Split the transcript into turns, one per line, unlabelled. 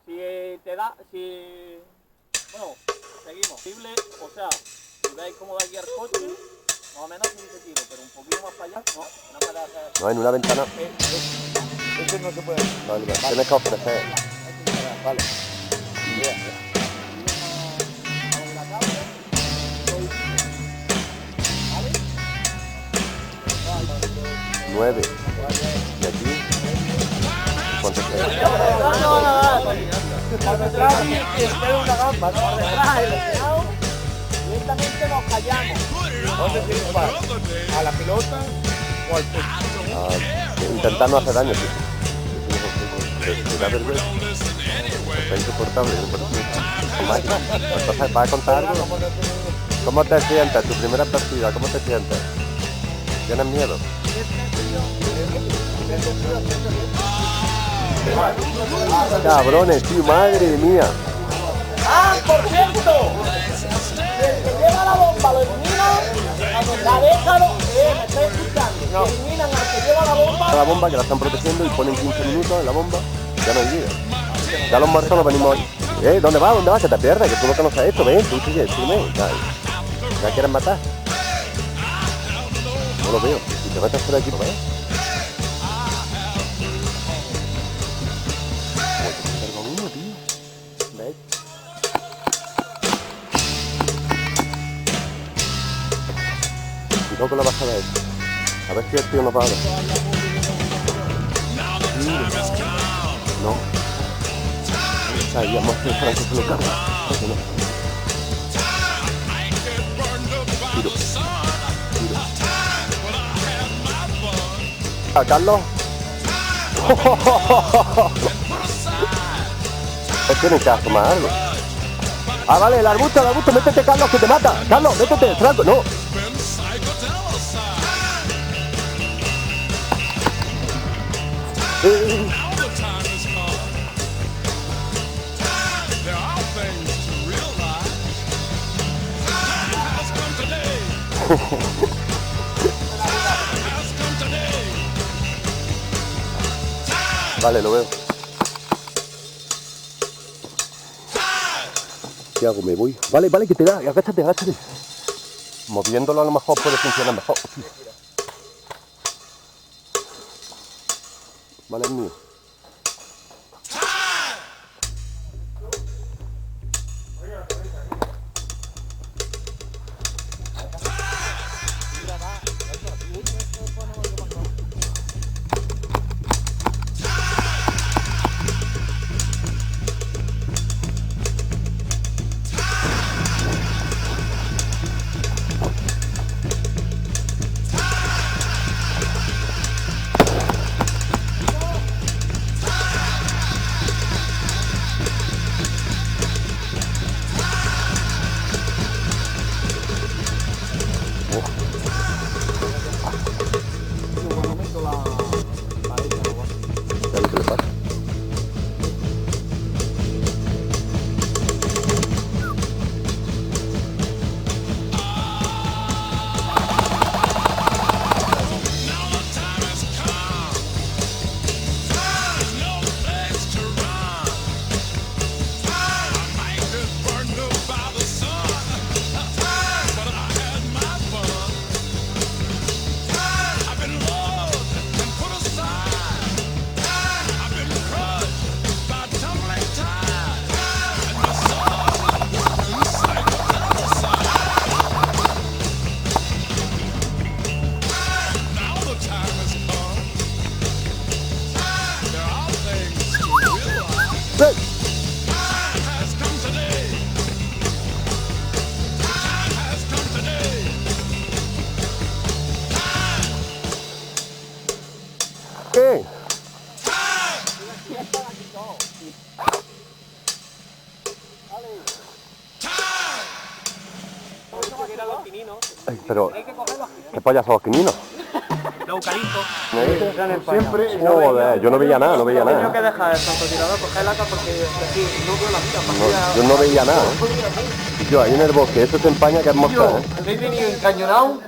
Si te da, si... Bueno, seguimos. O sea, si veis cómo va a guiar el coche, más o menos sin ese tiro, pero un poquito más para allá, no para hacer...
No, en una ventana.
Ese no se puede.
Vale, vale. Tienes que ofrecer.
Vale. Bien.
9. Y aquí. ¿Cuánto queda?
Por detrás y espera una gamba, por detrás el lesionado, lentamente nos callamos.
¿Dónde se dispara? ¿A la pelota o al pecho?
Intentar no hacer daño, tío. Te da vergüenza. Está insoportable. Entonces, ¿vas a contar algo? ¿Cómo te sientes? Tu primera partida, ¿cómo te sientes? ¿Tienes miedo? Cabrones, tío, madre mía.
¡Ah, por cierto! El que lleva la bomba lo eliminan, la déjalo, me está escuchando. No. Eliminan al que lleva la bomba.
La bomba que la están protegiendo y ponen 15 minutos en la bomba, ya no hay vida. Ya los muertos no venimos hoy. ¿Dónde vas? ¿Dónde vas? Que te pierdas, que tú no conoces esto, ven, tú sigue, sígueme. ¿Ya quieren matar? No lo veo. Si te metes por aquí, ¿no ves? ¿Ves? Cuidado con la bajada esta. A ver si el tío nos va a dar. No. Sabíamos que el Franco se lo carga. No. Tiro. ¿A Carlos? Tienen que tomar algo. Ah, vale, el arbusto, métete, Carlos, que te mata. Carlos, métete, Franco, no. Vale, lo veo. ¿Qué hago? Me voy. Vale, que te da. Agáchate. Moviéndolo a lo mejor puede funcionar mejor. Vale, es mío. ¿Qué? Ay, pero, ¿qué pollas son los quininos?
Los eucaliptos.
Siempre.
Joder, yo no veía nada,
Tengo que dejar el francotirador, coger el AK porque aquí no veo la vida.
Yo no veía nada, Yo ahí en el bosque, eso se empaña que es mortal,
Habéis venido encañonado